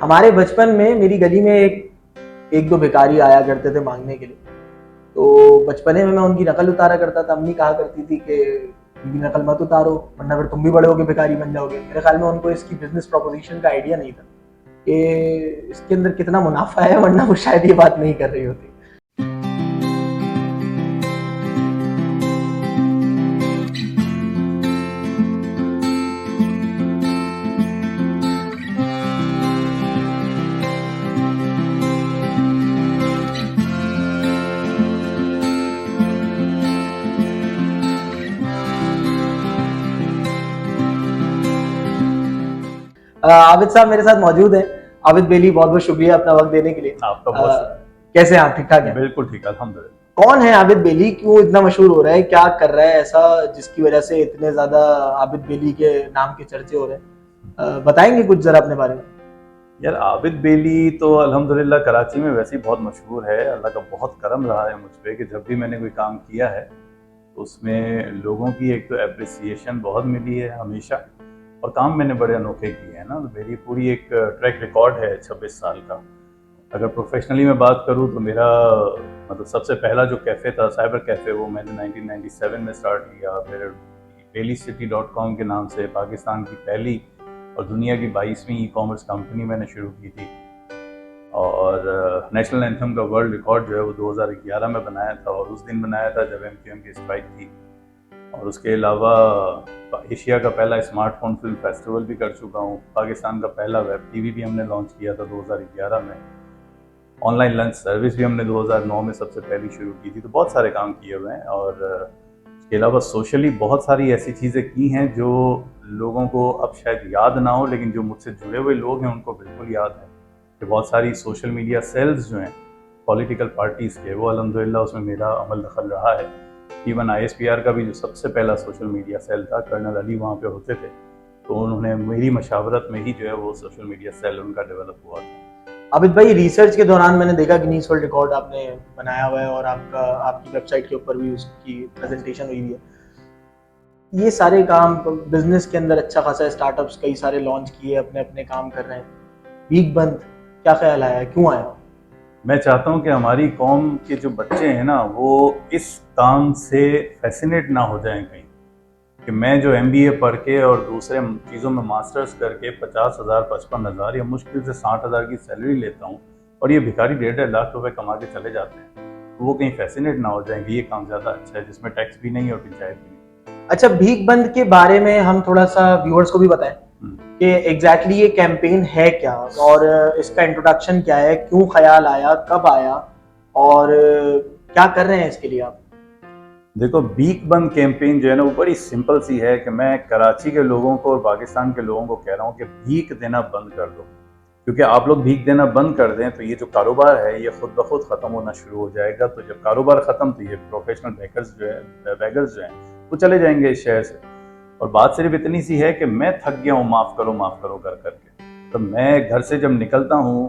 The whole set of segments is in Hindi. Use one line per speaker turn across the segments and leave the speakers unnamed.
हमारे बचपन में मेरी गली में एक दो भिखारी आया करते थे मांगने के लिए। तो बचपने में मैं उनकी नकल उतारा करता था। अम्मी कहा करती थी कि इनकी नकल मत उतारो वरना फिर तुम भी बड़े होके भिखारी बन जाओगे। मेरे ख्याल में उनको इसकी बिजनेस प्रोपोजिशन का आइडिया नहीं था कि इसके अंदर कितना मुनाफा है, वरना वो शायद ये बात नहीं कर रही होती। आबिद साहब मेरे साथ मौजूद हैं। आबिद बेली, बहुत बहुत शुक्रिया अपना वक्त देने के लिए।
आपका बहुत शुक्रिया।
कैसे हैं आप? ठीक ठाक हैं?
बिल्कुल ठीक है, अल्हम्दुलिल्लाह।
कौन है आबिद बेली? क्यों इतना मशहूर हो रहा है? क्या कर रहा है ऐसा जिसकी वजह से इतने ज्यादा आबिद बेली के नाम के चर्चे हो रहे हैं? बताएंगे कुछ जरा अपने बारे में?
यार आबिद बेली तो अल्हम्दुलिल्लाह कराची में वैसे ही बहुत मशहूर है। अल्लाह का बहुत करम रहा है मुझ पे कि जब भी मैंने कोई काम किया है तो उसमें लोगों की एक तो एप्रिसिएशन बहुत मिली है हमेशा, और काम मैंने बड़े अनोखे किए हैं ना। तो मेरी पूरी एक ट्रैक रिकॉर्ड है 26 साल का। अगर प्रोफेशनली मैं बात करूँ तो मेरा मतलब सबसे पहला जो कैफ़े था, साइबर कैफ़े, वो मैंने 1997 में स्टार्ट किया। फिर bellycity.com के नाम से पाकिस्तान की पहली और दुनिया की 22वीं ई कॉमर्स कंपनी मैंने शुरू की थी। और नेशनल एंथम का वर्ल्ड रिकॉर्ड जो है वो 2011 में बनाया था, और उस दिन बनाया था जब MQM की स्ट्राइक थी। और उसके अलावा एशिया का पहला स्मार्टफोन फिल्म फेस्टिवल भी कर चुका हूँ। पाकिस्तान का पहला वेब टीवी भी हमने लॉन्च किया था 2011 में। ऑनलाइन लंच सर्विस भी हमने 2009 में सबसे पहली शुरू की थी। तो बहुत सारे काम किए हुए हैं। और इसके अलावा सोशली बहुत सारी ऐसी चीज़ें की हैं जो लोगों को अब शायद याद ना हो, लेकिन जो मुझसे जुड़े हुए लोग हैं उनको बिल्कुल याद है कि बहुत सारी सोशल मीडिया सेल्स जो हैं पॉलिटिकल पार्टीज़ के, वो अल्हम्दुलिल्लाह उसमें मेरा अमल दखल रहा है। इवन ISPR का भी जो सबसे पहला सोशल मीडिया सेल था, कर्नल अली वहाँ पे होते थे, तो उन्होंने मेरी मशावरत में ही जो है वो सोशल मीडिया सेल उनका डेवलप हुआ था।
आबिद भाई, रिसर्च के दौरान मैंने देखा गिनीज वर्ल्ड रिकॉर्ड आपने बनाया हुआ है और आपकी वेबसाइट के ऊपर भी उसकी प्रेजेंटेशन हुई है। ये सारे काम बिजनेस के अंदर अच्छा खासा स्टार्टअप्स कई सारे लॉन्च किए, अपने अपने काम कर रहे हैं। बीक बंद क्या ख्याल आया, क्यों आया?
मैं चाहता हूँ कि हमारी कौम के जो बच्चे हैं ना, वो इस काम से फैसिनेट ना हो जाएं कहीं, कि मैं जो MBA पढ़ के और दूसरे चीज़ों में मास्टर्स करके 50,000 55,000 या मुश्किल से 60,000 की सैलरी लेता हूँ, और ये भिखारी 1.5 लाख रुपए कमा के चले जाते हैं, तो वो कहीं फैसिनेट ना हो जाएंगे ये काम ज़्यादा अच्छा है जिसमें टैक्स भी नहीं और पंचायत भी नहीं।
अच्छा, भीख बंद के बारे में हम थोड़ा सा व्यूअर्स को भी बताएं कि एग्जैक्टली ये कैंपेन है क्या, और इसका इंट्रोडक्शन क्या है, क्यों ख्याल आया, कब आया, और क्या कर रहे हैं इसके लिए आप?
देखो, भीख बंद कैंपेन जो है ना, वो बड़ी सिंपल सी है कि मैं कराची के लोगों को और पाकिस्तान के लोगों को कह रहा हूँ कि भीख देना बंद कर दो। क्योंकि आप लोग भीख देना बंद कर दें तो ये जो कारोबार है ये खुद ब खुद ख़त्म होना शुरू हो जाएगा। तो जब कारोबार ख़त्म तो ये प्रोफेशनल बेगर्स जो हैं वो चले जाएंगे इस शहर से। और बात सिर्फ इतनी सी है कि मैं थक गया हूँ माफ़ करो कर करके। तो मैं घर से जब निकलता हूँ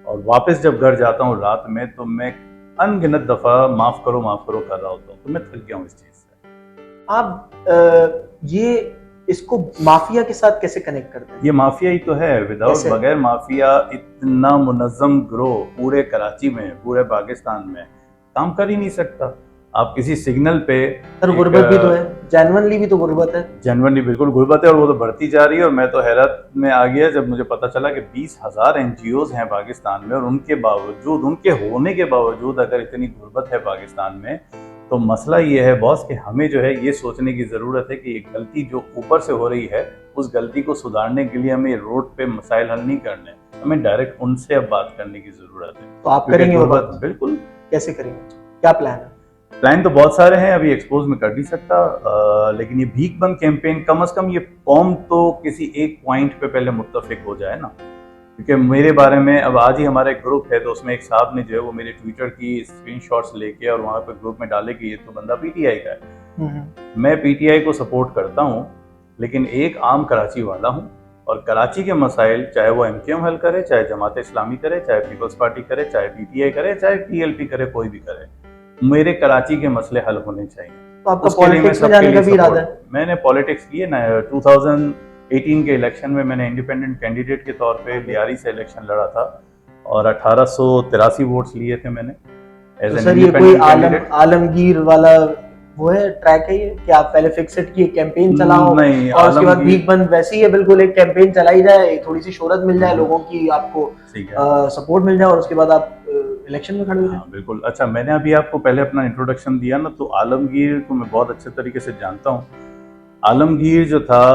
और वापस जब घर जाता हूँ रात में, तो मैं अनगिनत दफ़ा माफ़ करो कर रहा होता हूँ। तो मैं थक गया हूँ इस चीज़ से।
आप ये इसको माफिया के साथ कैसे कनेक्ट करते हैं?
ये माफिया ही तो है। विदाउट बगैर माफिया इतना मुनज़्ज़म ग्रोह पूरे कराची में, पूरे पाकिस्तान में काम कर ही नहीं सकता। आप किसी सिग्नल पे
सर गुर्बत भी तो है, जेन्युइनली भी तो गुर्बत है।
जेन्युइनली बिल्कुल गुर्बत है, और वो तो बढ़ती जा रही है। और मैं तो हैरत में आ गया जब मुझे पता चला कि 20,000 NGOs हैं पाकिस्तान में, और उनके बावजूद, उनके होने के बावजूद अगर इतनी गुर्बत है पाकिस्तान में, तो मसला ये है बॉस कि हमें जो है ये सोचने की ज़रूरत है कि ये गलती जो ऊपर से हो रही है, उस गलती को सुधारने के लिए हमें रोड पे मसाइल हल नहीं करने, हमें डायरेक्ट उनसे अब बात करने की ज़रूरत है।
तो आप करेंगे वो बात?
बिल्कुल।
कैसे करेंगे, क्या प्लान है?
प्लान तो बहुत सारे हैं, अभी एक्सपोज में कर नहीं सकता। लेकिन ये भीख बंद कैंपेन, कम से कम ये कौम तो किसी एक पॉइंट पे पहले मुत्तफिक हो जाए ना। क्योंकि मेरे बारे में अब आज ही हमारा एक ग्रुप है, तो उसमें एक साहब ने जो है वो मेरे ट्विटर की स्क्रीनशॉट्स लेके और वहाँ पे ग्रुप में डाले कि ये तो बंदा PTI का है। मैं PTI को सपोर्ट करता हूँ, लेकिन एक आम कराची वाला हूँ, और कराची के मसाइल चाहे वो MQM हल करे, चाहे जमात इस्लामी करे, चाहे पीपल्स पार्टी करे, चाहे PTI करे, चाहे TLP करे, कोई भी करे, मेरे कराची के मसले हल होने चाहिए।
तो आपका पॉलिटिक्स में जाने का भी इरादा है?
मैंने पॉलिटिक्स किए ना। 2000 18 के इलेक्शन में मैंने इंडिपेंडेंट कैंडिडेट के तौर पे लियारी से इलेक्शन लड़ा था और 1883 वोट्स लिए थे मैंने एज
तो
एन
सर ये कोई
इंडिपेंडेंट कैंडिडेट।
आलमगीर वाला वो है, ट्रैक है ये कि आप पहले फिक्सेड की कैंपेन चलाओ
नहीं,
और उसके बाद
आलमगीर
भीख बंद वैसी है, बिल्कुल एक कैंपेन चलाई जाए, थोड़ी सी शोहरत मिल जाए लोगों की, आपको
ठीक है।
सपोर्ट मिल जाए और उसके बाद आप इलेक्शन में खड़े हो जाए।
हाँ बिल्कुल। अच्छा, मैंने अभी आपको पहले अपना इंट्रोडक्शन दिया ना, तो आलमगीर को मैं बहुत अच्छे तरीके से जानता हूँ। आलमगीर जो था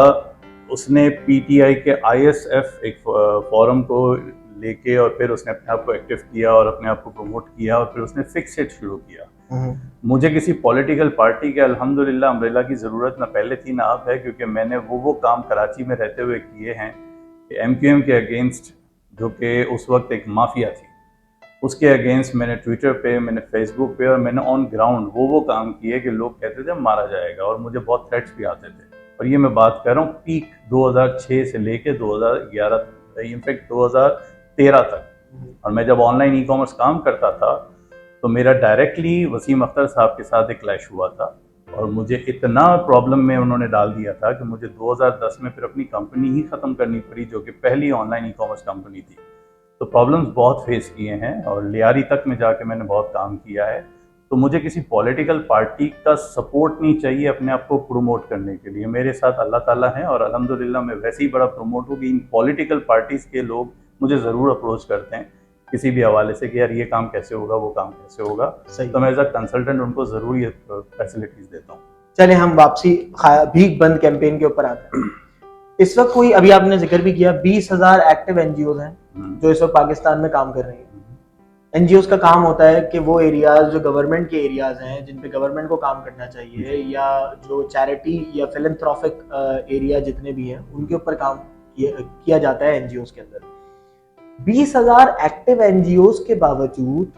उसने पीटीआई के आईएसएफ एक फोरम को लेके और फिर उसने अपने आप को एक्टिव किया और अपने आप को प्रमोट किया और फिर उसने फिक्स इट शुरू किया। मुझे किसी पॉलिटिकल पार्टी के अल्हम्दुलिल्लाह अम्ब्रेला की ज़रूरत ना पहले थी ना अब है, क्योंकि मैंने वो काम कराची में रहते हुए किए हैं कि एमक्यूएम के अगेंस्ट, जो कि उस वक्त एक माफिया थी, उसके अगेंस्ट मैंने ट्विटर पे, मैंने फेसबुक पे और मैंने ऑन ग्राउंड वो काम किए कि लोग कहते थे मारा जाएगा और मुझे बहुत थ्रेट्स भी आते थे। और ये मैं बात कर रहा हूँ पीक 2006 से लेके 2011, इनफैक्ट 2013 तक। और मैं जब ऑनलाइन ई कॉमर्स काम करता था तो मेरा डायरेक्टली वसीम अख्तर साहब के साथ एक क्लैश हुआ था और मुझे इतना प्रॉब्लम में उन्होंने डाल दिया था कि मुझे 2010 में फिर अपनी कंपनी ही ख़त्म करनी पड़ी, जो कि पहली ऑनलाइन ई कॉमर्स कंपनी थी। तो प्रॉब्लम्स बहुत फेस किए हैं और लियारी तक में जाके मैंने बहुत काम किया है। तो मुझे किसी पॉलिटिकल पार्टी का सपोर्ट नहीं चाहिए अपने आप को प्रमोट करने के लिए। मेरे साथ अल्लाह ताला है और अल्हम्दुलिल्लाह मैं वैसे ही बड़ा प्रमोट हूँ कि इन पॉलिटिकल पार्टीज़ के लोग मुझे ज़रूर अप्रोच करते हैं किसी भी हवाले से कि यार ये काम कैसे होगा, वो काम कैसे होगा, तो मैं एज अ कंसल्टेंट उनको ज़रूर ये फैसिलिटीज़ देता हूँ।
चले हम वापसी भीख बंद कैंपेन के ऊपर आते हैं। इस वक्त कोई, अभी आपने जिक्र भी किया, 20,000 एक्टिव एनजीओ हैं जो इस वक्त पाकिस्तान में काम कर रही हैं। एनजीओज का काम होता है कि वो एरियाज जो गवर्नमेंट के एरियाज हैं, जिन पे गवर्नमेंट को काम करना चाहिए, या जो चैरिटी या फिलैंथ्रोपिक एरिया जितने भी हैं, उनके ऊपर काम किया जाता है एनजीओज के अंदर। 20,000 एक्टिव एनजीओज के बावजूद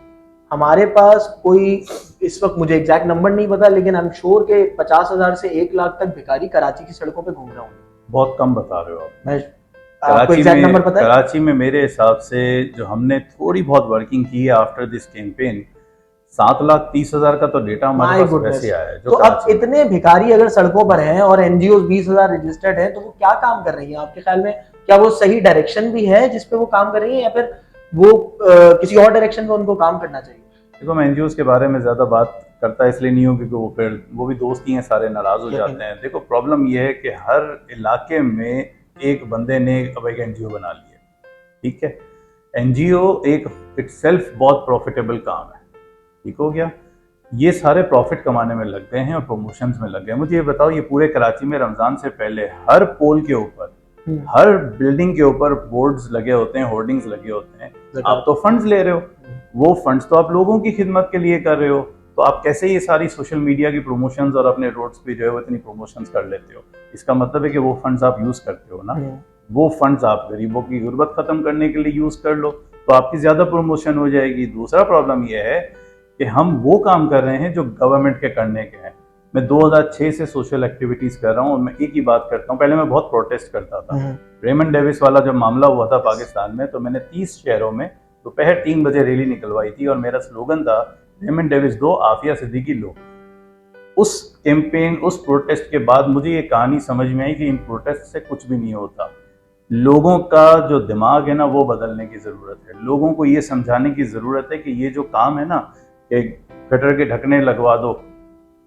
हमारे पास कोई, इस वक्त मुझे एग्जैक्ट नंबर नहीं पता, लेकिन आई एम श्योर के 50,000 से 1 लाख तक भिखारी कराची की सड़कों पे घूम रहा हूँ।
बहुत कम बता रहे हो आप।
मैं आपको एग्जैक्ट नंबर पता है?
कराची में मेरे हिसाब से जो हमने थोड़ी बहुत वर्किंग की है आफ्टर दिस कैंपेन, 7,30,000 का तो डेटा हमारे पास वैसे आया है।
तो अब इतने भिखारी अगर सड़कों पर हैं और एनजीओ 20,000 रजिस्टर्ड हैं, तो वो क्या काम कर रही हैं आपके ख्याल में? क्या वो सही डायरेक्शन भी है जिसपे वो काम कर रही है, या फिर वो किसी और डायरेक्शन में उनको काम करना चाहिए?
देखो, मैं एनजीओ के बारे में ज्यादा बात करता इसलिए नहीं हूँ क्योंकि वो भी दोस्त ही हैं, सारे नाराज हो जाते हैं। देखो, प्रॉब्लम ये है कि हर इलाके में एक बंदे ने अब एक एनजीओ बना लिया, ठीक है। एनजीओ एक इटसेल्फ बहुत प्रॉफिटेबल काम है, ठीक हो गया। ये सारे प्रॉफिट कमाने में लग गए हैं और प्रमोशंस में लग गए हैं। मुझे ये बताओ, ये पूरे कराची में रमजान से पहले हर पोल के ऊपर, हर बिल्डिंग के ऊपर बोर्ड्स लगे होते हैं, होर्डिंग्स लगे होते हैं। आप तो फंड्स ले रहे हो, वो फंड्स तो आप लोगों की खिदमत के लिए कर रहे हो, तो आप कैसे ये सारी सोशल मीडिया की प्रमोशंस और अपने रोड्स पे जो है वो इतनी प्रमोशंस कर लेते हो? इसका मतलब है कि वो फंड्स आप यूज करते हो ना, वो फंड्स आप गरीबों की गुर्बत खत्म करने के लिए यूज कर लो, तो आपकी ज्यादा प्रमोशन हो जाएगी। दूसरा प्रॉब्लम ये है कि हम वो काम कर रहे हैं जो गवर्नमेंट के करने के हैं। मैं 2006 से सोशल एक्टिविटीज कर रहा हूँ और मैं एक ही बात करता हूँ। पहले मैं बहुत प्रोटेस्ट करता था। रेमंड डेविस वाला जब मामला हुआ था पाकिस्तान में, तो मैंने 30 शहरों में दोपहर 3 बजे रैली निकलवाई थी और मेरा स्लोगन था, रेमंड डेविस दो, आफिया सिद्दीकी लो। उस कैंपेन, उस प्रोटेस्ट के बाद मुझे ये कहानी समझ में आई कि इन प्रोटेस्ट से कुछ भी नहीं होता। लोगों का जो दिमाग है ना, वो बदलने की जरूरत है। लोगों को ये समझाने की जरूरत है कि ये जो काम है ना, कि गटर के ढकने लगवा दो,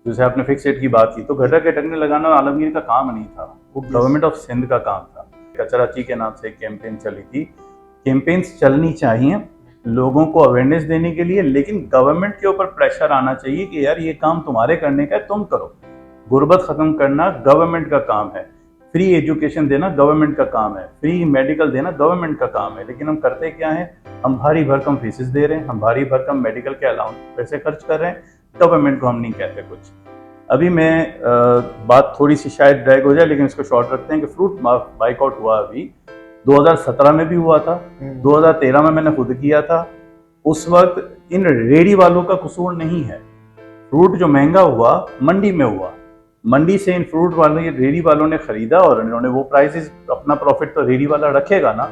जैसे आपने फिक्स रेट की बात की, तो गटर के ढकने लगाना आलमगीर का काम नहीं था, वो गवर्नमेंट ऑफ सिंध का काम था। कचराची के नाम से एक कैंपेन चली थी। कैंपेन्स चलनी चाहिए लोगों को अवेयरनेस देने के लिए, लेकिन गवर्नमेंट के ऊपर प्रेशर आना चाहिए कि यार ये काम तुम्हारे करने का है, तुम करो। गुर्बत खत्म करना गवर्नमेंट का काम है, फ्री एजुकेशन देना गवर्नमेंट का काम है, फ्री मेडिकल देना गवर्नमेंट का काम है। लेकिन हम करते क्या है, हम भारी भरकम फीसेस दे रहे हैं, हम भारी भरकम मेडिकल के अलाउंस पैसे खर्च कर रहे हैं, गवर्नमेंट को हम नहीं कहते कुछ। अभी मैं बात थोड़ी सी शायद ड्रैग हो जाए, लेकिन इसको शॉर्ट रखते हैं कि फ्रूट बाइकआउट हुआ अभी 2017 में भी हुआ था, 2013 में मैंने खुद किया था। उस वक्त इन रेडी वालों का कसूर नहीं है। फ्रूट जो महंगा हुआ मंडी में हुआ, मंडी से इन फ्रूट वालों, ये रेडी वालों ने खरीदा और इन्होंने वो प्राइसेस, अपना प्रॉफिट तो रेडी वाला रखेगा ना।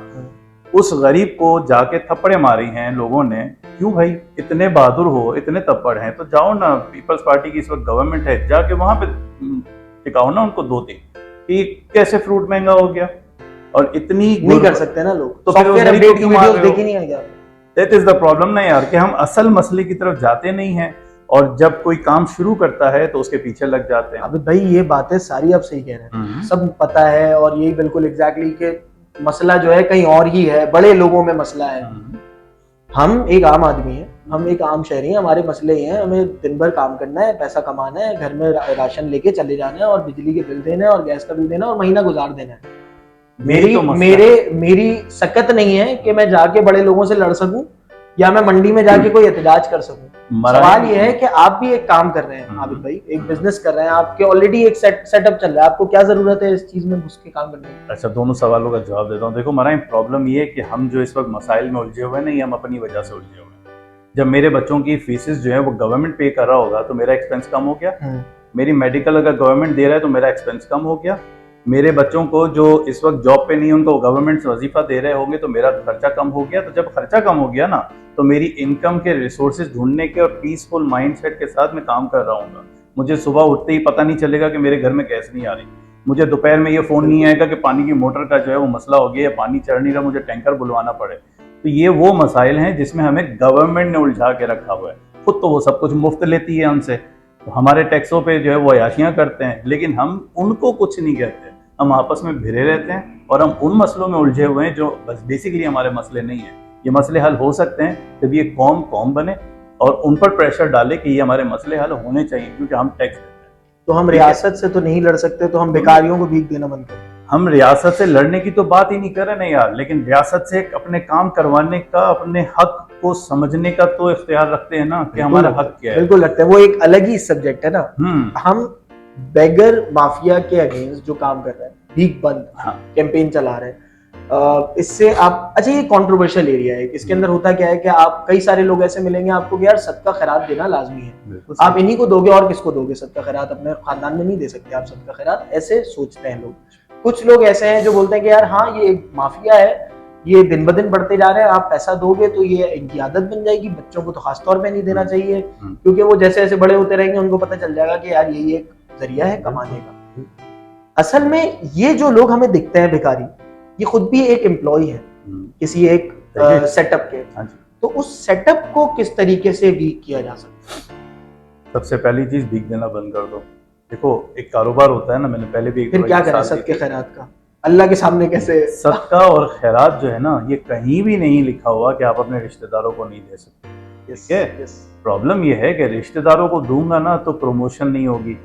उस गरीब को जाके थप्पड़े मारी हैं लोगों ने। क्यों भाई, इतने बहादुर हो, इतने तप्पड़ हैं, तो जाओ ना, पीपल्स पार्टी की इस वक्त गवर्नमेंट है, जाके वहां पे टिकाओ ना उनको 2 दिन। कि कैसे फ्रूट महंगा हो गया और इतनी
नहीं कर सकते ना लोग,
तो फिर
सॉफ्टवेयर
उधर ही
अपडेट की
क्यों मार
वीडियोस
रहे हो?
देखी नहीं है क्या?
दैट इज द प्रॉब्लम ना यार, कि हम असल मसले की तरफ जाते नहीं हैं और जब कोई काम शुरू करता है तो उसके पीछे लग जाते हैं।
अभी भाई ये बातें सारी आप सही कह रहे हैं, सब पता है और यही बिल्कुल एग्जैक्टली कि मसला जो है कहीं और ही है, बड़े लोगों में मसला है। हम एक आम आदमी हैं, हम एक आम शहरी हैं, हमारे मसले ये हैं, हमें दिन भर काम करना है, पैसा कमाना है, घर में राशन लेके चले जाना है और बिजली के बिल देना है और गैस का बिल देना है और महीना गुजार देना है। मेरी सकत नहीं है कि मैं जाके बड़े लोगों से लड़ सकूं या मैं मंडी में जाके कोई एहतजाज कर सकूं। सवाल ये है कि आप भी एक काम कर रहे हैं आबिद भाई, एक बिजनेस कर रहे हैं, आपके ऑलरेडी एक सेटअप चल रहा है, आपको क्या जरूरत है इस चीज में घुस के काम करने की?
अच्छा, दोनों सवालों का जवाब देता हूँ। देखो मराई, प्रॉब्लम ये है कि हम जो इस वक्त मसाइल में उलझे हुए हैं, नहीं, हम अपनी वजह से उलझे हुए हैं। जब मेरे बच्चों की फीसेस जो है वो गवर्नमेंट पे कर रहा होगा तो मेरा एक्सपेंस कम हो गया। मेरी मेडिकल अगर गवर्नमेंट दे रहा है तो मेरा एक्सपेंस कम हो गया। मेरे बच्चों को जो इस वक्त जॉब पे नहीं है उनको गवर्नमेंट से वजीफा दे रहे होंगे तो मेरा खर्चा कम हो गया। तो जब खर्चा कम हो गया ना, तो मेरी इनकम के रिसोर्सेज ढूंढने के और पीसफुल माइंडसेट के साथ मैं काम कर रहा हूँ। मुझे सुबह उठते ही पता नहीं चलेगा कि मेरे घर में गैस नहीं आ रही, मुझे दोपहर में ये फोन नहीं आएगा कि पानी की मोटर का जो है वो मसला हो गया या पानी चढ़ नहीं रहा, मुझे टैंकर बुलवाना पड़े। तो ये वो मसाइल हैं जिसमें हमें गवर्नमेंट ने उलझा के रखा हुआ है। खुद तो वो सब कुछ मुफ्त लेती है हमसे, तो हमारे टैक्सों पे जो है वो अयाशियां करते हैं, लेकिन हम उनको कुछ नहीं कहते। हम आपस में भिड़े रहते हैं और हम उन मसलों में उलझे हुए हैं जो बस बेसिकली हमारे मसले नहीं है। ये मसले हल हो सकते हैं जब ये कौम बने और उन पर प्रेशर डाले कि ये हमारे मसले हल होने चाहिए, क्योंकि हम टैक्स देते हैं।
तो हम रियासत से तो नहीं लड़ सकते, तो हम बेकारियों को भीख देना बंद करें।
हम रियासत से लड़ने की तो बात ही नहीं कर रहे ना यार, लेकिन रियासत से अपने काम करवाने का, अपने हक को समझने का तो इख्तियार रखते हैं ना कि हमारा हक क्या है।
बिल्कुल लगता है, वो एक अलग ही सब्जेक्ट है ना। हम बेगर माफिया के अगेंस्ट जो काम कर रहे हैं, भीख बंद कैंपेन चला रहे हैं, इससे आप, अच्छा ये कंट्रोवर्शियल एरिया है, इसके अंदर होता क्या है कि आप कई सारे लोग ऐसे मिलेंगे आपको कि यार सदका खैरात देना लाजमी है, आप इन्हीं को दोगे और किसको दोगे सदका खैरात, अपने खानदान में नहीं दे सकते आप सदका खैरात, ऐसे सोचते हैं लोग। कुछ लोग ऐसे हैं जो बोलते हैं कि यार हाँ ये एक माफिया है, ये दिन ब दिन बढ़ते जा रहे हैं, आप पैसा दोगे तो ये इनकी आदत बन जाएगी, बच्चों को तो खासतौर पे नहीं देना चाहिए क्योंकि वो जैसे जैसे बड़े होते रहेंगे उनको पता चल जाएगा कि यार यही एक जरिया है कमाने का। असल में ये जो लोग हमें दिखते हैं भिखारी, ये खुद भी एक एम्प्लॉय है किसी एक सेटअप के, तो उस सेटअप को किस तरीके से वीक किया जा सकता है?
सबसे पहली चीज, भीख देना बंद कर दो। देखो एक कारोबार होता है ना, मैंने पहले भी
फिर क्या करें सदके खैरात का, अल्लाह के सामने कैसे?
सदका और खैरात जो है ना, ये कहीं भी नहीं लिखा हुआ कि आप अपने रिश्तेदारों को नहीं दे सकते। ठीक है, प्रॉब्लम ये है कि रिश्तेदारों को दूंगा ना तो प्रमोशन नहीं होगी,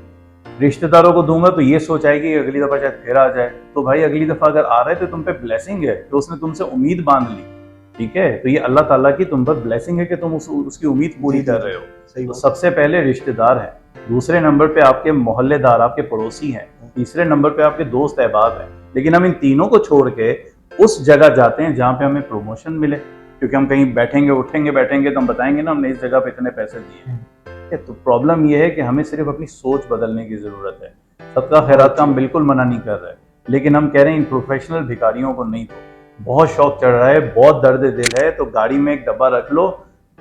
रिश्तेदारों को दूंगा तो ये सोच आएगी कि अगली दफा शायद फिर आ जाए। तो भाई अगली दफा अगर आ रहे तो तुम पे ब्लेसिंग है कि उसने तुमसे उम्मीद बांध ली। ठीक है, तो ये अल्लाह ताला की तुम पर ब्लेसिंग है कि तुम उसकी उम्मीद पूरी कर रहे हो। तो सबसे पहले रिश्तेदार है, दूसरे नंबर पे आपके मोहल्लेदार, आपके पड़ोसी हैं, तीसरे नंबर पे आपके दोस्त अहबाब हैं। लेकिन हम इन तीनों को छोड़ के उस जगह जाते हैं जहाँ पे हमें प्रमोशन मिले, क्योंकि हम कहीं बैठेंगे बैठेंगे तो हम बताएंगे ना हमने इस जगह पे इतने पैसे दिए। तो प्रॉब्लम यह है कि हमें सिर्फ अपनी सोच बदलने की जरूरत है। सदका खैरात का हम बिल्कुल मना नहीं कर रहे, लेकिन हम कह रहे हैं इन प्रोफेशनल भिखारियों को नहीं दो। बहुत शौक चढ़ रहा है, बहुत दर्द दिल है, तो गाड़ी में एक डब्बा रख लो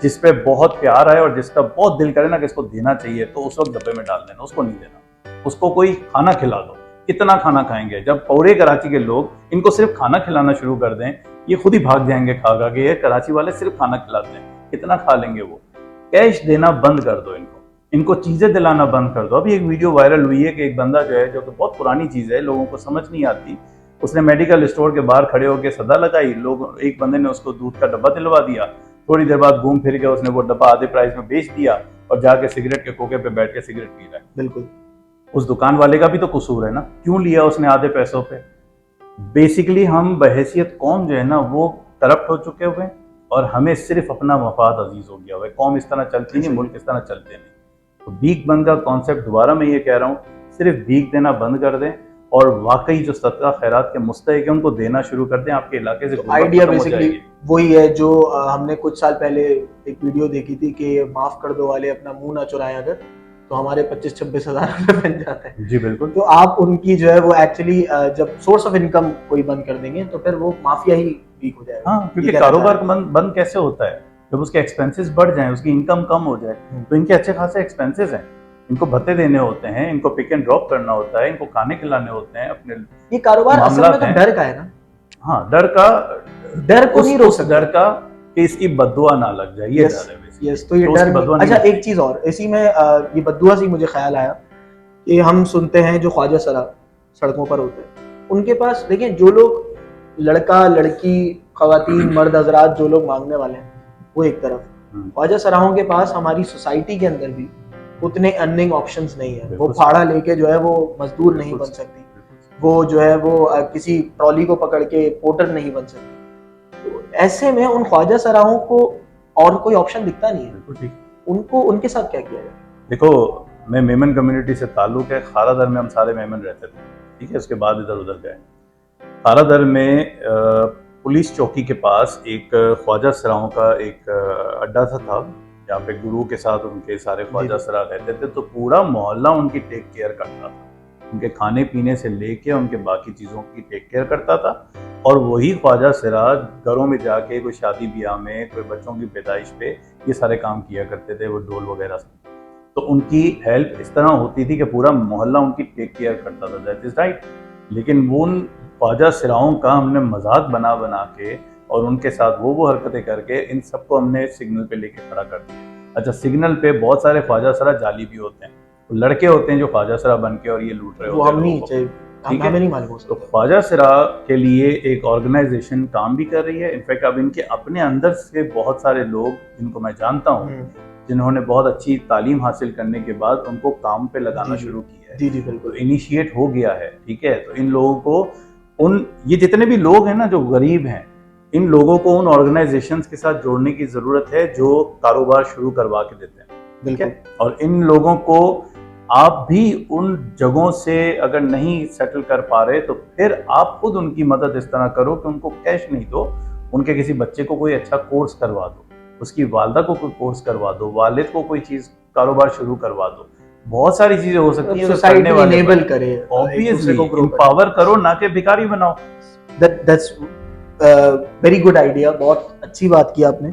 जिसपे बहुत प्यार है और जिसका बहुत दिल करे ना कि इसको देना चाहिए, तो उस वक्त डब्बे में डाल देना, उसको नहीं देना। उसको कोई खाना खिला दो, कितना खाना खाएंगे? जब पूरे कराची के लोग इनको सिर्फ खाना खिलाना शुरू कर दें, ये खुद ही भाग जाएंगे खा खा के। ये कराची वाले सिर्फ खाना खिलाते हैं, कितना खा लेंगे वो? कैश देना बंद कर दो, इनको चीजें दिलाना बंद कर दो। अभी एक वीडियो वायरल हुई है कि एक बंदा जो है, जो कि बहुत पुरानी चीज है, लोगों को समझ नहीं आती, उसने मेडिकल स्टोर के बाहर खड़े होकर सदा लगाई, लोग, एक बंदे ने उसको दूध का डब्बा दिलवा दिया, थोड़ी देर बाद घूम फिर के उसने वो डब्बा आधे प्राइस में बेच दिया और जाके सिगरेट के खोखे पे बैठ के सिगरेट पी रहा है।
बिल्कुल,
उस दुकान वाले का भी तो कसूर है ना, क्यों लिया उसने आधे पैसों पे? बेसिकली हम बहैसियत कौम जो है ना वो करप्ट हो चुके हुए हैं और हमें सिर्फ अपना मफाद अजीज हो गया हुआ है। कौम इस तरह चलती नहीं, मुल्क इस तरह चलते नहीं। तो भीख बंद का कॉन्सेप्ट दोबारा मैं ये कह रहा हूँ, सिर्फ भीख देना बंद कर दें और वाकई जो सदका खैरात के मुस्तहिक है उनको देना शुरू कर दें। आपके इलाके से
आइडिया बेसिकली वही है जो हमने कुछ साल पहले एक वीडियो देखी थी कि माफ कर दो वाले अपना मुंह ना चुराएं अगर, तो हमारे 25-26 हज़ार रुपए बन जाते हैं।
जी बिल्कुल।
तो आप उनकी जो है वो एक्चुअली जब सोर्स ऑफ इनकम कोई बंद कर देंगे तो फिर वो माफिया ही वीक हो जाएगा।
हाँ, क्योंकि कारोबार बंद कैसे होता है? जब उसके एक्सपेंसेस बढ़ जाएं, उसकी इनकम कम हो जाए, तो इनके अच्छे खासे एक्सपेंसेस हैं। इनको भत्ते देने होते हैं, इनको पिक एंड ड्रॉप करना होता है, इनको खाने खिलाने होते हैं, अपने
ये कारोबार असल में
मामलात
तो
हैं।
डर का है ना,
हाँ, डर को नहीं रोक सकते, डर का कि इसकी बददुआ ना लग जाए, ये डर है बेसिकली।
यस, तो ये
तो उसकी
डर
बददुआ
नहीं।
नहीं
अच्छा,
लगती।
एक चीज और इसी में ये बददुआ से ही मुझे ख्याल आया कि हम सुनते हैं जो ख्वाजा सरा सड़कों पर होते हैं, उनके पास देखिए जो लोग लड़का लड़की खवातीन मर्द हजरात जो लोग मांगने वाले हैं वो एक तरफ, ख्वाजा सराहों के पास हमारी सोसाइटी के अंदर भी उतने अर्निंग ऑप्शंस नहीं है। वो फाड़ा लेके जो है वो मजदूर नहीं बन सकती, वो जो है वो किसी ट्रॉली को पकड़ के पोर्टर नहीं बन सकती। तो ऐसे में उन ख्वाजा सराहों को और कोई ऑप्शन दिखता नहीं है, उनको उनके साथ क्या किया जाए?
देखो, मैं मेमन कम्युनिटी से ताल्लुक है, खारादर में हम सारे मेमन रहते थे, ठीक है, उसके बाद इधर उधर गए। खारादर में पुलिस चौकी के पास एक ख्वाजा सराहों का एक अड्डा था जहाँ पे गुरु के साथ उनके सारे ख्वाजा सरा रहते थे। तो पूरा मोहल्ला उनकी टेक केयर करता था, उनके खाने पीने से लेके उनके बाकी चीज़ों की टेक केयर करता था। और वही ख्वाजा सरा घरों में जाके कोई शादी ब्याह में, कोई बच्चों की पैदाइश पे ये सारे काम किया करते थे, वो ढोल वगैरह से। तो उनकी हेल्प इस तरह होती थी कि पूरा मोहल्ला उनकी टेक केयर करता था, दैट इज राइट। लेकिन वो उन ख्वाजा सराओं का हमने मजाक बना बना के और उनके साथ वो हरकतें करके इन सबको हमने सिग्नल पे लेके खड़ा कर दिया। अच्छा, सिग्नल पे बहुत सारे ख्वाजा सरा जाली भी होते हैं, तो लड़के होते हैं जो ख्वाजा सरा बन के और ये लूट रहे होते हैं लोगों को, ठीक है। तो ख्वाजा सरा के लिए एक ऑर्गेनाइजेशन काम भी कर रही है। इनफैक्ट अब इनके अपने अंदर से बहुत सारे लोग जिनको मैं जानता हूँ, जिन्होंने बहुत अच्छी तालीम हासिल करने के बाद उनको काम पे लगाना शुरू किया है।
जी बिल्कुल,
इनिशिएट हो गया है, ठीक है। तो इन लोगों को ये जितने भी लोग हैं ना जो गरीब हैं, इन लोगों को उन ऑर्गेनाइजेशंस के साथ जोड़ने की जरूरत है जो कारोबार शुरू करवा के देते हैं, ठीक है। और इन लोगों को आप भी उन जगहों से अगर नहीं सेटल कर पा रहे तो फिर आप खुद उनकी मदद इस तरह करो कि उनको कैश नहीं दो, उनके किसी बच्चे को कोई अच्छा कोर्स करवा दो, उसकी वालदा को कोई कोर्स करवा दो, वालिद को कोई चीज कारोबार शुरू करवा दो। बहुत सारी चीजें हो सकती है,
सोसाइटी इनेबल करे,
ऑब्वियसली एम्पावर करो, ना कि भिखारी बनाओ।
दैट्स वेरी गुड आइडिया, बहुत अच्छी बात की आपने।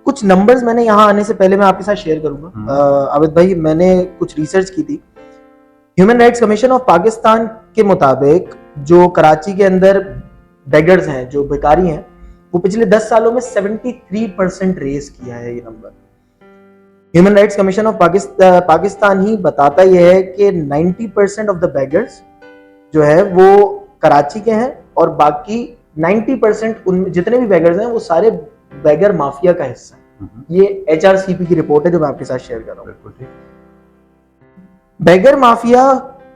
कुछ नंबर्स मैंने यहाँ आने से पहले मैं आपके साथ शेयर करूंगा। आबिद भाई, मैंने कुछ रिसर्च की थी। Human rights commission of Pakistan के मुताबिक जो कराची के अंदर बेगर्स हैं, जो भिखारी हैं, वो पिछले 10 सालों में 73% रेस किया है ये नंबर। Human rights commission of Pakistan ही बताता यह है कि 90% ऑफ द बेगर्स जो है वो कराची के हैं और बाकी 90% उन जितने भी बेगर्स हैं वो सारे बेगर माफिया का हिस्सा है। ये HRCP की रिपोर्ट है जो मैं आपके साथ शेयर कर रहा हूँ। बेगर माफिया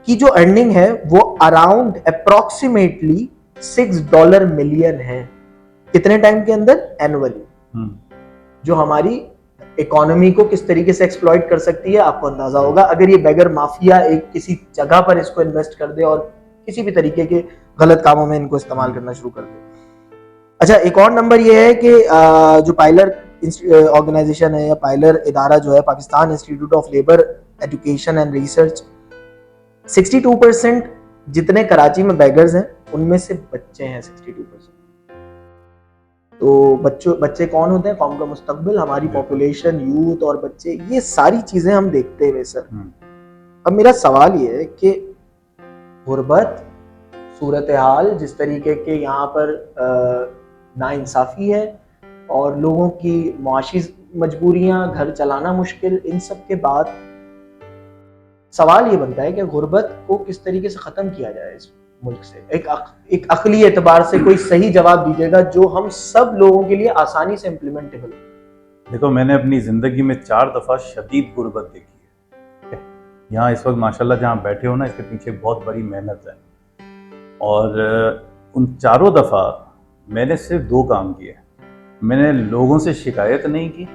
की जो अर्निंग है वो अराउंड अप्रोक्सीमेटली $6 मिलियन है। कितने टाइम के अंदर? एनुअली। जो हमारी इकोनॉमी को किस तरीके से एक्सप्लॉइट कर सकती है आपको अंदाजा होगा अगर ये बेगर माफिया एक किसी जगह पर इसको इन्वेस्ट कर दे और किसी भी तरीके के गलत कामों में इनको इस्तेमाल करना शुरू कर दे। अच्छा, एक और नंबर ये है कि जो पायलर ऑर्गेनाइजेशन है या पायलर इदारा जो है, Pakistan institute of labour education and research, 62% जितने कराची में बेगर्स हैं उनमें से बच्चे हैं 62%। तो बच्चे कौन होते हैं? कौम का मुस्तकबिल, हमारी पॉपुलेशन, यूथ और बच्चे, ये सारी चीजें हम देखते हुए सर, अब मेरा सवाल ये है कि गुर्बत, सूरत हाल, जिस तरीके के यहाँ पर नाइंसाफ़ी है और लोगों की मुआशी मजबूरियां, घर चलाना मुश्किल, इन सब के बाद सवाल ये बनता है कि गुर्बत को किस तरीके से ख़त्म किया जाए इस मुल्क से। एक अकली एतबार से कोई सही जवाब दीजिएगा जो हम सब लोगों के लिए आसानी से इम्प्लीमेंटेबल।
देखो, मैंने अपनी ज़िंदगी में 4 दफ़ा शदीद गुर्बत देखी है। यहाँ इस वक्त माशाल्लाह जहाँ बैठे हो ना, इसके पीछे बहुत बड़ी मेहनत है। और उन चारों दफ़ा मैंने सिर्फ 2 काम किए। मैंने लोगों से शिकायत नहीं की,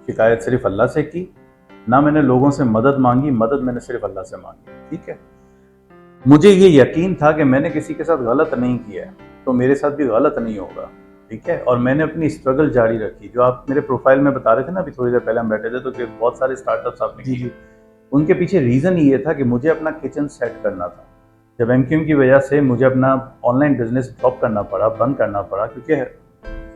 शिकायत सिर्फ अल्लाह से की, ना मैंने लोगों से मदद मांगी, मदद मैंने सिर्फ अल्लाह से मांगी, ठीक है। मुझे ये यकीन था कि मैंने किसी के साथ गलत नहीं किया तो मेरे साथ भी गलत नहीं होगा, ठीक है। और मैंने अपनी स्ट्रगल जारी रखी। जो आप मेरे प्रोफाइल में बता रहे थे ना अभी थोड़ी देर पहले हम बैठे थे, तो कि बहुत सारे स्टार्टअप्स आपने किए, उनके पीछे रीज़न ये था कि मुझे अपना किचन सेट करना था। जब MQM की वजह से मुझे अपना ऑनलाइन बिजनेस ड्रॉप करना पड़ा, बंद करना पड़ा, क्योंकि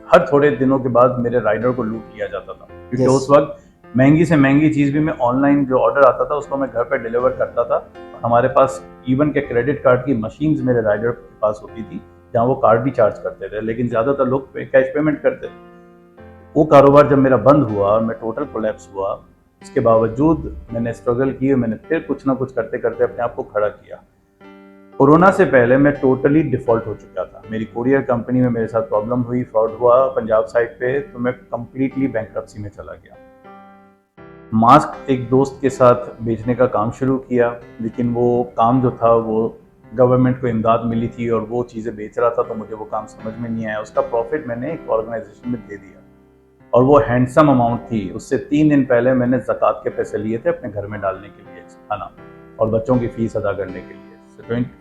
हर थोड़े दिनों के बाद मेरे राइडर को लूट लिया जाता था, क्योंकि उस वक्त महंगी से महंगी चीज़ भी मैं ऑनलाइन जो ऑर्डर आता था उसको मैं घर पे डिलीवर करता था। हमारे पास इवन के क्रेडिट कार्ड की मशीन्स मेरे राइडर के पास होती थी, जहाँ वो कार्ड भी चार्ज करते थे, लेकिन ज़्यादातर लोग कैश पेमेंट करते थे। वो कारोबार जब मेरा बंद हुआ और मैं टोटल कोलैप्स हुआ, उसके बावजूद मैंने स्ट्रगल की और मैंने फिर कुछ ना कुछ करते करते अपने आप को खड़ा किया। कोरोना से पहले मैं टोटली डिफॉल्ट हो चुका था। मेरी कोरियर कंपनी में मेरे साथ प्रॉब्लम हुई, फ्रॉड हुआ पंजाब साइड पे, तो मैं कंप्लीटली बैंकरप्सी में चला गया। मास्क एक दोस्त के साथ बेचने का काम शुरू किया, लेकिन वो काम जो था वो गवर्नमेंट को इमदाद मिली थी और वो चीज़ें बेच रहा था, तो मुझे वो काम समझ में नहीं आया। उसका प्रॉफिट मैंने एक ऑर्गेनाइजेशन में दे दिया और वो हैंडसम अमाउंट थी। उससे 3 दिन पहले मैंने ज़कात के पैसे लिए थे अपने घर में डालने के लिए, खाना और बच्चों की फीस अदा करने के लिए।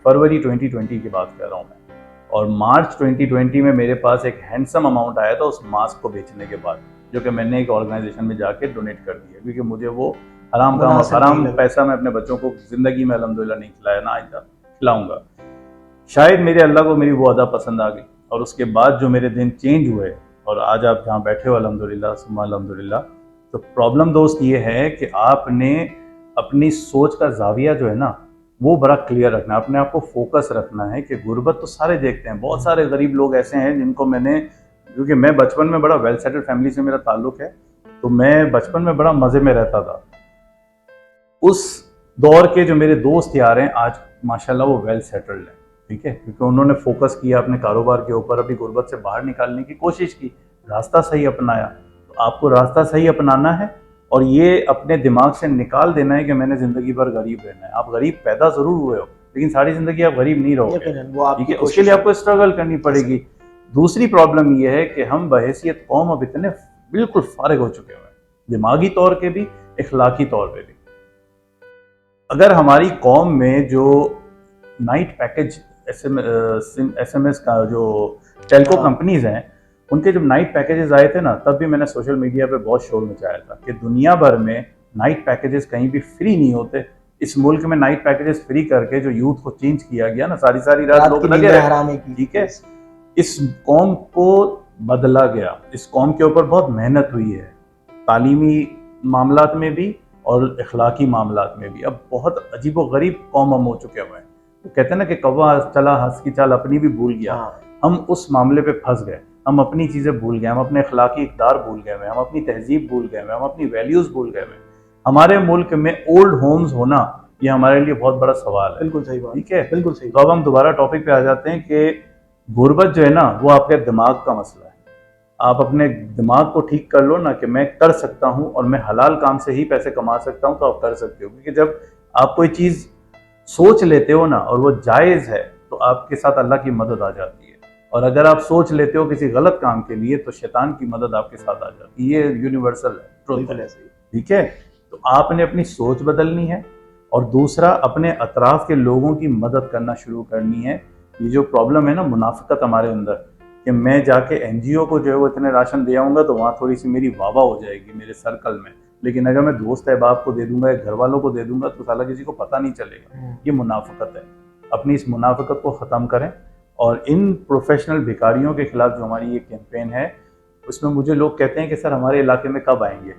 फरवरी 2020 की बात कर रहा हूँ मैं। और मार्च 2020 में मेरे पास एक हैंडसम अमाउंट आया था उस मास्क को बेचने के बाद, जो कि मैंने एक ऑर्गेनाइजेशन में जाके डोनेट कर दिया, क्योंकि मुझे वो हराम काम और हराम पैसा मैं अपने बच्चों को जिंदगी में अल्हम्दुलिल्लाह नहीं खिलाया, ना आइंदा खिलाऊंगा। शायद मेरे अल्लाह को मेरी वो अदा पसंद आ गई और उसके बाद जो मेरे दिन चेंज हुए और आज आप जहाँ बैठे हो अल्हम्दुलिल्लाह सुम्मा अल्हम्दुलिल्लाह। तो प्रॉब्लम दोस्त ये है कि आपने अपनी सोच का जाविया जो है ना वो बड़ा क्लियर रखना है, अपने आप को फोकस रखना है कि गुर्बत तो सारे देखते हैं। बहुत सारे गरीब लोग ऐसे हैं जिनको मैंने, क्योंकि मैं बचपन में बड़ा वेल सेटल्ड फैमिली से मेरा ताल्लुक है, तो मैं बचपन में बड़ा मज़े में रहता था। उस दौर के जो मेरे दोस्त यार हैं आज माशाल्लाह वो वेल सेटल्ड हैं, ठीक है, क्योंकि उन्होंने फोकस किया अपने कारोबार के ऊपर, अपनी गुर्बत से बाहर निकालने की कोशिश की, रास्ता सही अपनाया। तो आपको रास्ता सही अपनाना है और ये अपने दिमाग से निकाल देना है कि मैंने ज़िंदगी भर गरीब रहना है। आप गरीब पैदा ज़रूर हुए हो, लेकिन सारी ज़िंदगी आप गरीब नहीं रहोगे, ठीक है, उसके लिए आपको स्ट्रगल करनी पड़ेगी। दूसरी प्रॉब्लम ये है कि हम बहैसियत कौम अब इतने बिल्कुल फारिग हो चुके हैं, दिमागी तौर के भी, इखलाकी तौर पे भी। अगर हमारी कौम में जो नाइट पैकेज SMS का जो टेलको कंपनीज हैं, उनके जब नाइट पैकेजेस आए थे ना, तब भी मैंने सोशल मीडिया पे बहुत शोर मचाया था कि दुनिया भर में नाइट पैकेजेस कहीं भी फ्री नहीं होते। इस मुल्क में नाइट पैकेजेस फ्री करके जो यूथ को चेंज किया गया ना, सारी सारी रात लोग लगे रहे, ठीक है, इस कौम को बदला गया। इस कौम के ऊपर बहुत मेहनत हुई है, तालीमी मामलात में भी और इखलाकी मामलात में भी। अब बहुत अजीब व गरीब कौम हम हो चुके हुए हैं। तो कहते हैं ना कि कौवा चला हंस की चाल अपनी भी भूल गया। हम उस मामले पे फंस गए, हम अपनी चीज़ें भूल गए, हम अपने अखलाकी इक़दार भूल गए, हम अपनी तहजीब भूल गए, हम अपनी वैल्यूज़ भूल गए। हमारे मुल्क में ओल्ड होम्स होना ये हमारे लिए बहुत बड़ा सवाल है।
बिल्कुल सही बात,
ठीक है,
बिल्कुल सही।
तो अब हम दोबारा टॉपिक पे आ जाते हैं कि गुर्बत जो है ना वो आपके दिमाग का मसला है। आप अपने दिमाग को ठीक कर लो ना कि मैं कर सकता हूँ और मैं हलाल काम से ही पैसे कमा सकता हूँ, तो आप कर सकते हो। क्योंकि जब आप कोई चीज़ सोच लेते हो ना और वो जायज़ है, तो आपके साथ अल्लाह की मदद आ जाती है। और अगर आप सोच लेते हो किसी गलत काम के लिए, तो शैतान की मदद आपके साथ आ जाती है। ये यूनिवर्सल है, ट्रुथ है, ठीक है। तो आपने अपनी सोच बदलनी है और दूसरा अपने अतराफ के लोगों की मदद करना शुरू करनी है। ये जो प्रॉब्लम है ना मुनाफिकत हमारे अंदर, कि मैं जाके NGO को जो है वो इतने राशन दे आऊँगा तो वहाँ थोड़ी सी मेरी वाह हो जाएगी मेरे सर्कल में, लेकिन अगर मैं दोस्त अहबाब को दे दूंगा या घर वालों को दे दूंगा तो साला किसी को पता नहीं चलेगा। ये मुनाफिकत है। अपनी इस मुनाफिकत को ख़त्म करें और इन प्रोफेशनल भिखारियों के खिलाफ जो हमारी ये कैंपेन है, उसमें मुझे लोग कहते हैं कि सर हमारे इलाके में कब आएंगे,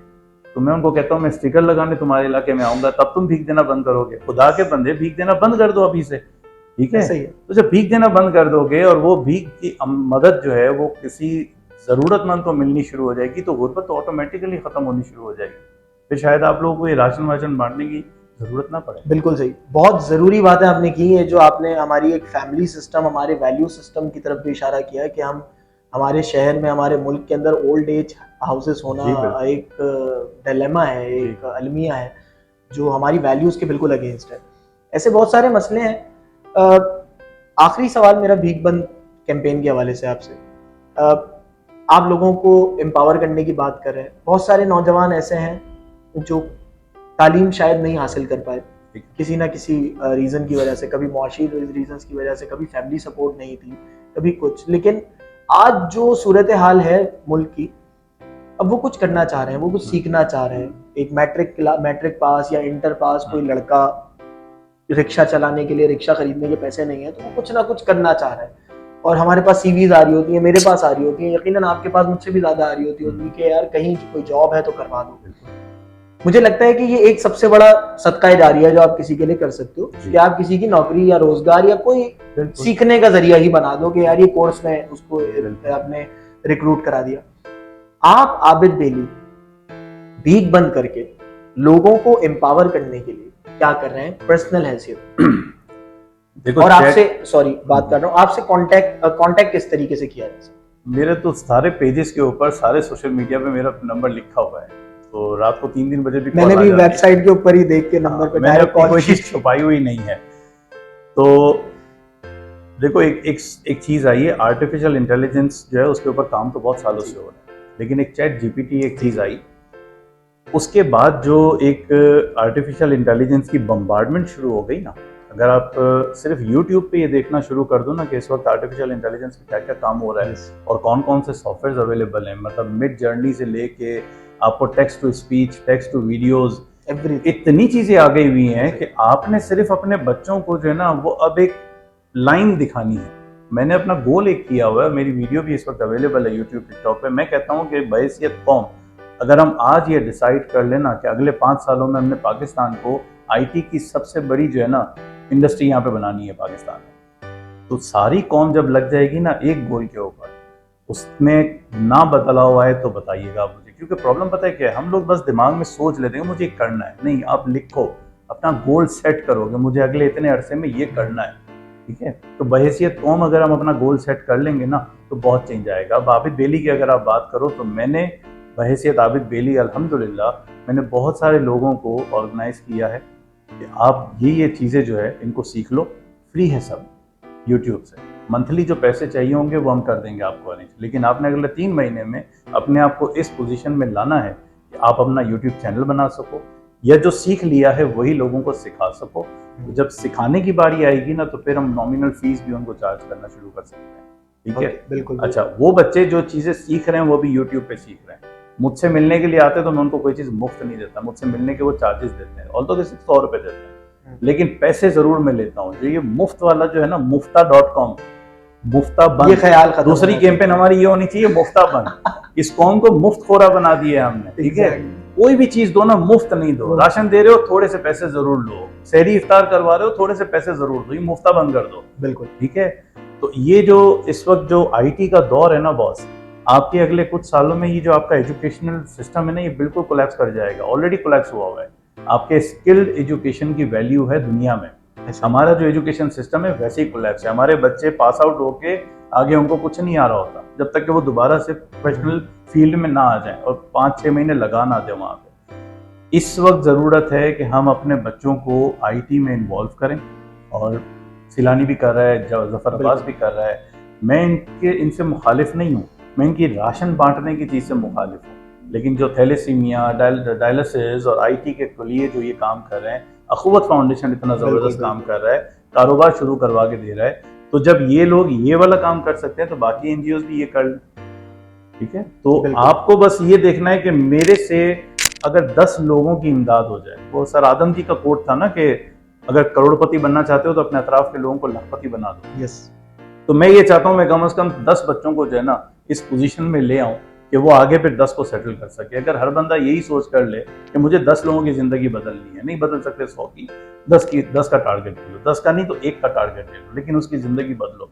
तो मैं उनको कहता हूँ मैं स्टिकर लगाने तुम्हारे इलाके में आऊँगा, तब तुम भीख देना बंद करोगे। खुदा के बंदे भीख देना बंद कर दो अभी से, ठीक है। तो जब भीख देना बंद कर दोगे और वो भीख की मदद जो है वो किसी ज़रूरतमंद को मिलनी शुरू हो जाएगी, तो गुर्बत तो ऑटोमेटिकली ख़त्म होनी शुरू हो जाएगी। फिर शायद आप लोगों को ये राशन वाशन बांटने की ज़रूरत ना पड़े।
बिल्कुल सही, बहुत ज़रूरी बातें आपने की है, जो आपने हमारी एक फैमिली सिस्टम, हमारे वैल्यू सिस्टम की तरफ भी इशारा किया है कि हम हमारे शहर में, हमारे मुल्क के अंदर ओल्ड एज हाउसेस होना एक डिलेमा है, एक अलमिया है जो हमारी वैल्यूज़ के बिल्कुल अगेंस्ट है। ऐसे बहुत सारे मसले हैं। आखिरी सवाल मेरा भीख बंद कैंपेन के हवाले से आपसे, आप लोगों को एम्पावर करने की बात कर रहे हैं। बहुत सारे नौजवान ऐसे हैं जो तालीम शायद नहीं हासिल कर पाए किसी ना किसी रीज़न की वजह से, कभी मुआशी रीजंस की वजह से, कभी फैमिली सपोर्ट नहीं थी, कभी कुछ। लेकिन आज जो सूरत हाल है मुल्क की, अब वो कुछ करना चाह रहे हैं, वो कुछ सीखना चाह रहे हैं। एक मैट्रिक पास या इंटर पास कोई लड़का, रिक्शा चलाने के लिए, रिक्शा खरीदने के पैसे नहीं है, तो वो कुछ ना कुछ करना चाह रहे हैं। और हमारे पास CVs आ रही होती है, मेरे पास आ रही होती है, यकीनन आपके पास मुझसे भी ज़्यादा आ रही होती है कि यार कहीं कोई जॉब है तो करवा दो। मुझे लगता है कि ये एक सबसे बड़ा सदका जारिया है जो आप किसी के लिए कर सकते हो,
जी।
कि आप किसी की नौकरी या रोजगार या कोई
बिल्कुल।
सीखने का जरिया ही बना दो कि यार ये कोर्स में उसको
बिल्कुल।
आपने रिक्रूट करा दिया। आप आबिद बेली भीख बंद करके लोगों को एम्पावर करने के लिए क्या कर रहे हैं पर्सनल हैसियत,
देखो
और आपसे
चैट
सॉरी बात कर रहा हूँ, आपसे कांटेक्ट किस तरीके से किया जाए?
मेरे तो सारे पेजेस के ऊपर सारे सोशल मीडिया पे मेरा नंबर लिखा हुआ है, तो रात को 3-3 बजे भी
मैंने
कॉल आ
भी
जाती है।
वेबसाइट के ऊपर ही देख के नंबर पे
मैंने
डायरेक्ट
अपनी
कॉल
कोई
की
चीज छुपाई हुई नहीं है। तो देखो एक चीज आई है, आर्टिफिशियल इंटेलिजेंस जो है उसके ऊपर काम तो बहुत सालों से हो रहा है, लेकिन एक चैट जीपीटी एक चीज आई, उसके बाद जो एक आर्टिफिशियल इंटेलिजेंस की बम्बार्डमेंट शुरू हो गई ना। अगर आप सिर्फ यूट्यूब पे ये देखना शुरू कर दो ना कि इस वक्त आर्टिफिशियल इंटेलिजेंस पे क्या क्या काम हो रहा है और कौन कौन से सॉफ्टवेयर अवेलेबल हैं, मतलब मिड जर्नी से लेके आपको text to speech, text to videos, इतनी चीजें आ गई हुई हैं कि आपने सिर्फ अपने बच्चों को जो है ना वो अब एक लाइन दिखानी है। मैंने अपना गोल एक किया हुआ है, मेरी वीडियो भी इस वक्त अवेलेबल है यूट्यूब, टिकटॉक पे। मैं कहता हूँ कि बहैसियत कौम अगर हम आज ये डिसाइड कर लेना कि अगले 5 सालों में हमने पाकिस्तान को आईटी की सबसे बड़ी जो है ना इंडस्ट्री यहाँ पे बनानी है पाकिस्तान में, तो सारी कौम जब लग जाएगी ना एक गोल के ऊपर, उसमें ना बदलाव आए तो बताइएगा आप मुझे। क्योंकि प्रॉब्लम पता है क्या है, हम लोग बस दिमाग में सोच लेते हैं मुझे ये करना है। नहीं, आप लिखो, अपना गोल सेट करोगे, मुझे अगले इतने अरसे में ये करना है, ठीक है। तो बहैसियत कौम अगर हम अपना गोल सेट कर लेंगे ना तो बहुत चेंज आएगा। अब आबिद बेली की अगर आप बात करो तो मैंने बहैसियत आबिद बेली अल्हम्दुलिल्लाह मैंने बहुत सारे लोगों को ऑर्गेनाइज किया है कि आप ये चीज़ें जो है इनको सीख लो, फ्री है सब यूट्यूब से। मंथली जो पैसे चाहिए होंगे वो हम कर देंगे आपको अरेंज, लेकिन आपने अगले 3 महीने में अपने आप को इस पोजीशन में लाना है कि आप अपना यूट्यूब चैनल बना सको या जो सीख लिया है वही लोगों को सिखा सको। तो जब सिखाने की बारी आएगी ना तो फिर हम नॉमिनल फीस भी उनको चार्ज करना शुरू कर सकते हैं, ठीक है।
बिल्कुल।
अच्छा, वो बच्चे जो चीज़ें सीख रहे हैं वो भी यूट्यूब पे सीख रहे हैं। मुझसे मिलने के लिए आते तो मैं उनको कोई चीज़ मुफ्त नहीं देता, मुझसे मिलने के वो चार्जेस देते हैं, ऑल्दो सिर्फ 100 रुपये देते हैं, लेकिन पैसे जरूर मैं लेता हूँ। जो ये मुफ्त वाला जो है ना मुफ्ता.com, मुफ्ता बंद,
ये ख्याल खत्म
दूसरी
होना
कैंपेन हमारी ये होनी चाहिए मुफ्ता बंद। इस कौम को मुफ्त खोरा बना दिया हमने, ठीक है। कोई भी चीज दो ना मुफ्त नहीं दो। राशन दे रहे हो थोड़े से पैसे जरूर लो, सहरी इफ्तार करवा रहे हो थोड़े से पैसे जरूर दो, ये मुफ्ता बंद कर दो,
बिल्कुल,
ठीक है। तो ये जो इस वक्त जो आईटी का दौर है ना बॉस, आपके अगले कुछ सालों में ये जो आपका एजुकेशनल सिस्टम है ना ये बिल्कुल कोलैप्स कर जाएगा, ऑलरेडी कोलैप्स हुआ हुआ है। आपके स्किल्ड एजुकेशन की वैल्यू है दुनिया में, हमारा जो एजुकेशन सिस्टम है वैसे ही कोलैप्स है। हमारे बच्चे पास आउट होके आगे उनको कुछ नहीं आ रहा होता जब तक कि वो दोबारा से प्रोफेशनल फील्ड में ना आ जाए और 5-6 महीने लगा ना दे वहां पे। इस वक्त जरूरत है कि हम अपने बच्चों को आईटी में इन्वॉल्व करें, और सिलानी भी कर रहा है, जफर अब्बास भी कर रहा है। मैं इनसे मुखालिफ नहीं हूँ, मैं इनकी राशन बांटने की चीज़ से मुखालिफ हूँ, लेकिन जो थैलेसीमिया, डायलिसिस और आईटी के लिए जो ये काम कर रहे हैं, अखुवत फाउंडेशन इतना ज़बरदस्त काम कर रहा है, कारोबार शुरू करवा के दे रहा है, तो जब ये लोग ये वाला काम कर सकते हैं तो बाकी एनजीओ भी ये कर लें, ठीक है। तो आपको बस ये देखना है कि मेरे से अगर 10 लोगों की इमदाद हो जाए, वो सर आदम जी का कोट था ना कि अगर करोड़पति बनना चाहते हो तो अपने अतराफ के लोगों को लखपति बना दो।
यस।
तो मैं ये चाहता हूँ मैं कम से कम 10 बच्चों को जो है ना इस पोजीशन में ले आऊँ कि वो आगे फिर 10 को सेटल कर सके। अगर हर बंदा यही सोच कर ले कि मुझे 10 लोगों की जिंदगी बदलनी है, नहीं बदल सकते 100 की, 10 का टारगेट ले लो, 10 का नहीं तो 1 का टारगेट ले लो, लेकिन उसकी जिंदगी बदलो।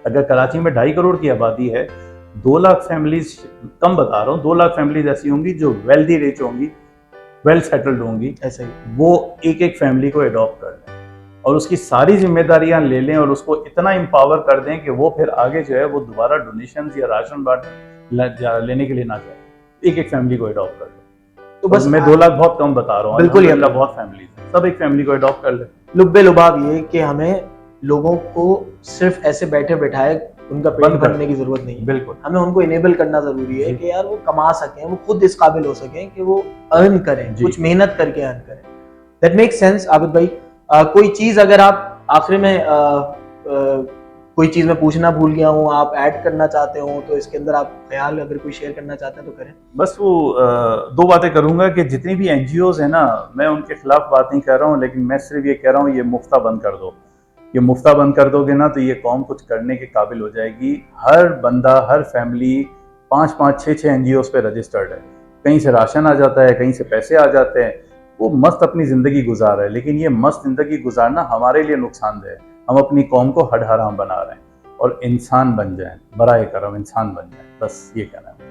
अगर कराची में 2.5 करोड़ की आबादी है, 2 लाख फैमिलीज, कम बता रहा हूँ, 2 लाख फैमिलीज ऐसी होंगी जो वेल्दी रिच होंगी, वेल सेटल्ड होंगी,
ऐसा ही
वो एक फैमिली को अडॉप्ट कर लें और उसकी सारी जिम्मेदारियां ले लें और उसको इतना एम्पावर कर दें कि वो फिर आगे जो है वो दोबारा डोनेशन या राशन बांट लेने के लिए ना जाए। एक फैमिली को अडॉप्ट कर लो। तो बस मैं 2 लाख बहुत कम बता रहा हूँ,
बिल्कुल
अल्हम्दुलिल्लाह बहुत फैमिली, सब एक फैमिली को अडॉप्ट कर ले।
लुब्बे लुबाब ये कि हमें लोगों को सिर्फ ऐसे बैठे बैठाए उनका पेट भरने की जरूरत नहीं है,
बिल्कुल
हमें उनको इनेबल करना जरूरी है कि यार वो कमा सकें, वो खुद इस काबिल हो सकें कि वो अर्न करें, कुछ मेहनत करके अर्न करें। That makes sense. आबिद भाई, कोई चीज अगर आप आखिर में कोई चीज मैं पूछना भूल गया हूँ, आप ऐड करना चाहते हो तो इसके अंदर आप ख्याल अगर कोई शेयर करना चाहते हैं तो करें।
बस वो 2 बातें करूंगा कि जितनी भी एनजीओज है ना, मैं उनके खिलाफ बात नहीं कर रहा हूँ, लेकिन मैं सिर्फ ये कह रहा हूँ ये मुफ्ता बंद कर दो। ये मुफ्ता बंद कर दोगे ना तो ये कौम कुछ करने के काबिल हो जाएगी। हर बंदा, हर फैमिली 5-5, 6-6 एनजीओज पे रजिस्टर्ड है। कहीं से राशन आ जाता है, कहीं से पैसे आ जाते हैं, वो मस्त अपनी ज़िंदगी गुजार रहे हैं। लेकिन ये मस्त ज़िंदगी गुजारना हमारे लिए नुकसानदेह है। हम अपनी कौम को हड हराम बना रहे हैं, और इंसान बन जाएं, बराए करम इंसान बन जाएं, बस ये कहना है।